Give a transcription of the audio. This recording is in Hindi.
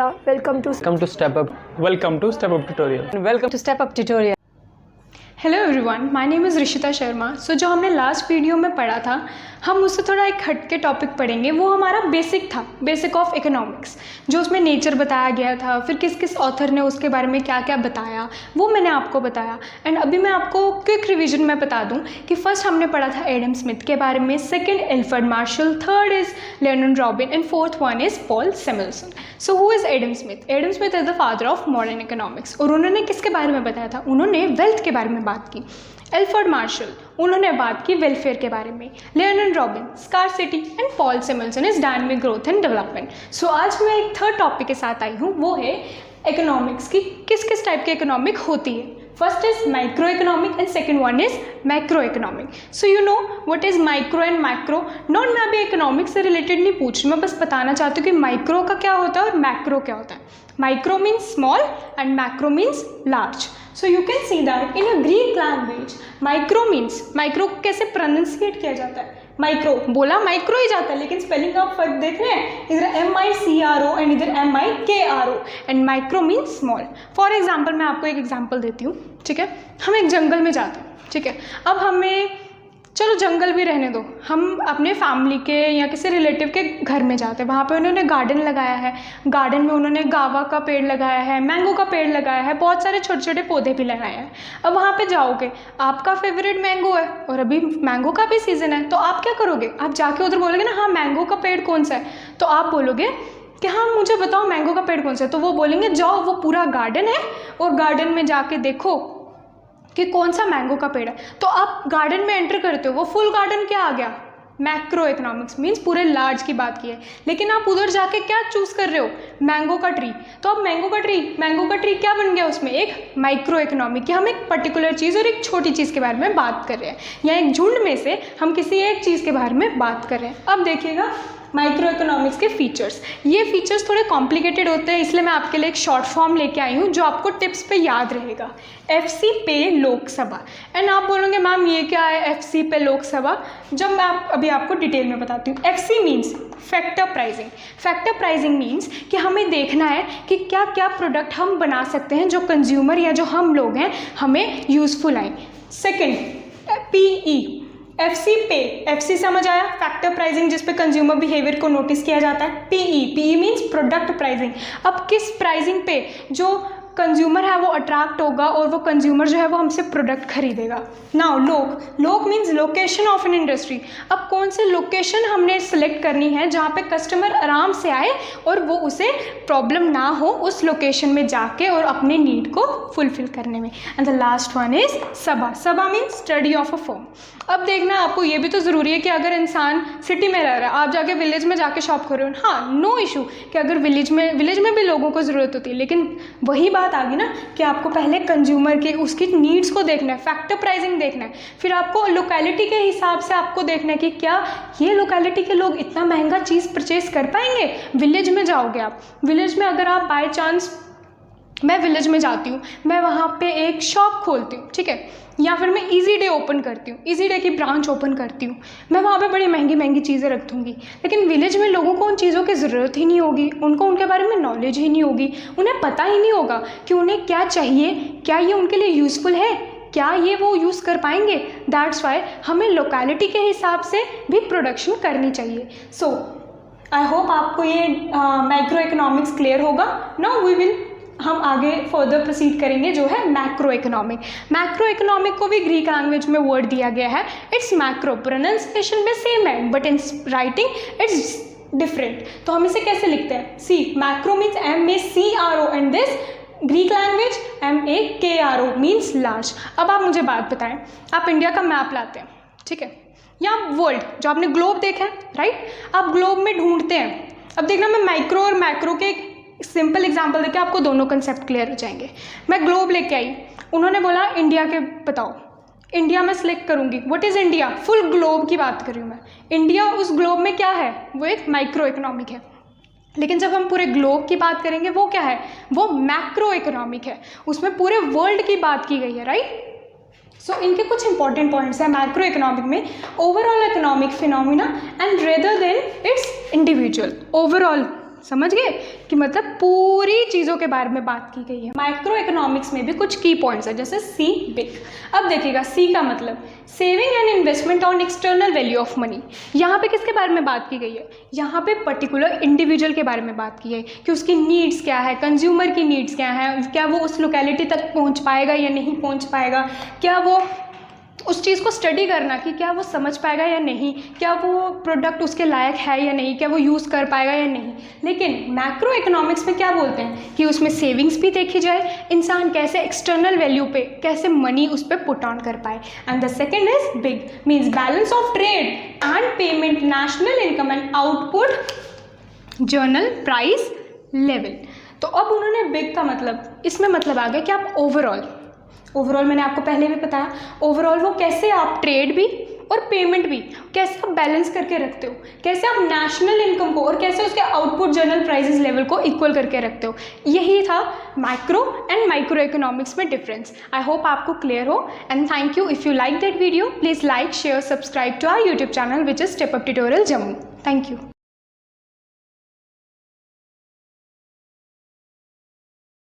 Yeah, welcome to Step Up. Welcome to Step Up Tutorial. welcome to Step Up Tutorial. Hello everyone, my name is Rishita Sharma. So जो हमने लास्ट वीडियो में पढ़ा था, हम उससे थोड़ा एक हटके टॉपिक पढ़ेंगे। वो हमारा बेसिक था, बेसिक ऑफ इकोनॉमिक्स, जो उसमें नेचर बताया गया था, फिर किस किस ऑथर ने उसके बारे में क्या क्या बताया, वो मैंने आपको बताया। एंड अभी मैं आपको क्विक रिवीजन में बता दूं कि फर्स्ट हमने पढ़ा था एडम स्मिथ के बारे में, second Alfred Marshall, third is Leonard Robin and fourth one is Paul Samuelson. So who is Adam Smith? Adam Smith is the father of modern economics. और उन्होंने किसके बारे में बताया था? उन्होंने वेल्थ के बारे में बात की। एल्फ्रेड मार्शल, उन्होंने बात की वेलफेयर के बारे में। Leonard Robin, scarcity, and Paul Samuelson is dynamic growth and development. So आज मैं एक थर्ड टॉपिक के साथ आई हूँ, वो है इकोनॉमिक्स की किस किस टाइप की इकोनॉमिक होती है। First is micro economic and second one is macro economic. So you know what is micro and macro. Not मैं अभी इकोनॉमिक्स से रिलेटेड नहीं पूछ रही, मैं बस बताना चाहती हूँ कि माइक्रो का क्या होता है और मैक्रो क्या होता है। Micro means small and macro means large. So you can see that in a Greek language, micro means, micro को कैसे प्रोनाउंसिएट किया जाता है? माइक्रो बोला माइक्रो ही जाता है, लेकिन स्पेलिंग का आप फर्क देख रहे हैं, इधर MICRO एंड इधर MIKRO, and micro means small. For example मैं आपको एक एग्जाम्पल देती हूँ, ठीक है। हम एक जंगल में जाते हैं, ठीक है। अब हमें, चलो जंगल भी रहने दो, हम अपने फैमिली के या किसी रिलेटिव के घर में जाते हैं। वहाँ पे उन्होंने गार्डन लगाया है, गार्डन में उन्होंने गावा का पेड़ लगाया है, मैंगो का पेड़ लगाया है, बहुत सारे छोटे छोटे पौधे भी लगाए हैं। अब वहाँ पे जाओगे, आपका फेवरेट मैंगो है और अभी मैंगो का भी सीज़न है, तो आप क्या करोगे? आप जाके उधर बोलोगे ना, हाँ मैंगो का पेड़ कौन सा है? तो आप बोलोगे कि हाँ मुझे बताओ मैंगो का पेड़ कौन सा है। तो वो बोलेंगे जाओ, वो पूरा गार्डन है और गार्डन में जाके देखो कि कौन सा मैंगो का पेड़ है। तो आप गार्डन में एंटर करते हो, वो फुल गार्डन क्या आ गया? मैक्रो इकोनॉमिक्स मीन्स पूरे लार्ज की बात की है। लेकिन आप उधर जाके क्या चूज कर रहे हो? मैंगो का ट्री। तो अब मैंगो का ट्री क्या बन गया उसमें? एक माइक्रो इकोनॉमिक, कि हम एक पर्टिकुलर चीज़ और एक छोटी चीज़ के बारे में बात कर रहे हैं, या एक झुंड में से हम किसी एक चीज़ के बारे में बात कर रहे हैं। अब देखिएगा माइक्रो इकोनॉमिक्स के फीचर्स। ये फीचर्स थोड़े कॉम्प्लिकेटेड होते हैं, इसलिए मैं आपके लिए एक शॉर्ट फॉर्म लेके आई हूँ जो आपको टिप्स पे याद रहेगा। FC पे लोकसभा। एंड आप बोलोगे मैम ये क्या है FC पे लोकसभा? जब मैं अभी आपको डिटेल में बताती हूँ। FC means factor pricing. Factor pricing means कि हमें देखना है कि क्या क्या प्रोडक्ट हम बना सकते हैं जो कंज्यूमर या जो हम लोग हैं हमें यूजफुल आए। सेकेंड PE, FC पे, FC समझ आया, फैक्टर प्राइजिंग जिस पे कंज्यूमर बिहेवियर को नोटिस किया जाता है। PE means product pricing. अब किस प्राइजिंग पे जो कंज्यूमर है वो अट्रैक्ट होगा और वो कंज्यूमर जो है वो हमसे प्रोडक्ट खरीदेगा। नाउ लोक means location of an industry. अब कौन से लोकेशन हमने सेलेक्ट करनी है जहाँ पे कस्टमर आराम से आए और वो उसे प्रॉब्लम ना हो उस लोकेशन में जाके और अपने नीड को फुलफिल करने में। And the last one is सभा means study of a firm. अब देखना आपको ये भी तो ज़रूरी है कि अगर इंसान सिटी में रह रहा है, आप जाके विलेज में जाके शॉप कर रहे हो, हाँ नो इशू कि अगर विलेज में भी लोगों को ज़रूरत होती है, लेकिन वही बात आ गई ना कि आपको पहले कंज्यूमर के उसकी नीड्स को देखना है, फैक्टर प्राइजिंग देखना है, फिर आपको लोकेलिटी के हिसाब से आपको देखना है कि क्या ये लोकेलिटी के लोग इतना महंगा चीज़ परचेज कर पाएंगे। विलेज में जाओगे आप, विलेज में अगर आप बाय चांस, मैं विलेज में जाती हूँ, मैं वहाँ पे एक शॉप खोलती हूँ, ठीक है, या फिर मैं ईजी डे ओपन करती हूँ, ईजी डे की ब्रांच ओपन करती हूँ, मैं वहाँ पे बड़ी महंगी महंगी चीज़ें रख दूँगी। लेकिन विलेज में लोगों को उन चीज़ों की ज़रूरत ही नहीं होगी, उनको उनके बारे में नॉलेज ही नहीं होगी, उन्हें पता ही नहीं होगा कि उन्हें क्या चाहिए, क्या ये उनके लिए यूज़फुल है, क्या ये वो यूज़ कर पाएंगे। दैट्स वाई हमें लोकेलिटी के हिसाब से भी प्रोडक्शन करनी चाहिए। सो आई होप आपको ये माइक्रो इकोनॉमिक्स क्लियर होगा। नाउ हम आगे फर्दर प्रोसीड करेंगे जो है मैक्रो इकोनॉमिक। मैक्रो इकोनॉमिक को भी ग्रीक लैंग्वेज में वर्ड दिया गया है, इट्स मैक्रो, प्रोनाउंसिएशन में सेम है but in writing it's different. तो हम इसे कैसे लिखते हैं? See macro means MACRO and this Greek language MAKRO means large. अब आप मुझे बात बताएं, आप इंडिया का मैप लाते हैं, ठीक है, या वर्ल्ड जो आपने ग्लोब देखा है, राइट, आप ग्लोब में ढूंढते हैं। अब देखना मैं माइक्रो और मैक्रो के सिंपल एग्जांपल देके आपको दोनों कंसेप्ट क्लियर हो जाएंगे। मैं ग्लोब लेके आई, उन्होंने बोला इंडिया के बताओ, इंडिया में सिलेक्ट करूंगी। What is India? Full globe की बात कर रही हूँ मैं। इंडिया उस ग्लोब में क्या है? वो एक माइक्रो इकोनॉमिक है। लेकिन जब हम पूरे ग्लोब की बात करेंगे वो क्या है? वो मैक्रो इकोनॉमिक है, उसमें पूरे वर्ल्ड की बात की गई है, राइट। सो इनके कुछ इंपॉर्टेंट पॉइंट्स हैं मैक्रो इकोनॉमिक में। Overall economic phenomena and rather than it's individual. Overall समझ गए कि मतलब पूरी चीज़ों के बारे में बात की गई है। माइक्रो इकोनॉमिक्स में भी कुछ की पॉइंट्स है, जैसे सी बिग। अब देखिएगा सी का मतलब saving and investment on external value of money. यहाँ पे किसके बारे में बात की गई है? यहाँ पे पर्टिकुलर इंडिविजुअल के बारे में बात की है कि उसकी नीड्स क्या है, कंज्यूमर की नीड्स क्या है, क्या वो उस लोकेलिटी तक पहुँच पाएगा या नहीं पहुँच पाएगा, क्या वो उस चीज़ को स्टडी करना कि क्या वो समझ पाएगा या नहीं, क्या वो प्रोडक्ट उसके लायक है या नहीं, क्या वो यूज़ कर पाएगा या नहीं। लेकिन मैक्रो इकोनॉमिक्स में क्या बोलते हैं कि उसमें सेविंग्स भी देखी जाए, इंसान कैसे एक्सटर्नल वैल्यू पे कैसे मनी उस पर पुट ऑन कर पाए। And the second is big, means balance of trade and payment, national income and output, journal price level. तो अब उन्होंने बिग का मतलब, इसमें मतलब आ गया कि आप ओवरऑल मैंने आपको पहले भी बताया, ओवरऑल वो कैसे आप ट्रेड भी और पेमेंट भी कैसे आप बैलेंस करके रखते हो, कैसे आप नेशनल इनकम को और कैसे उसके आउटपुट जर्नल प्राइसेस लेवल को इक्वल करके रखते हो। यही था मैक्रो एंड माइक्रो इकोनॉमिक्स में डिफरेंस। आई होप आपको क्लियर हो and thank you. If you like that video please like share subscribe to our YouTube channel which is step up tutorial Jammu. Thank you.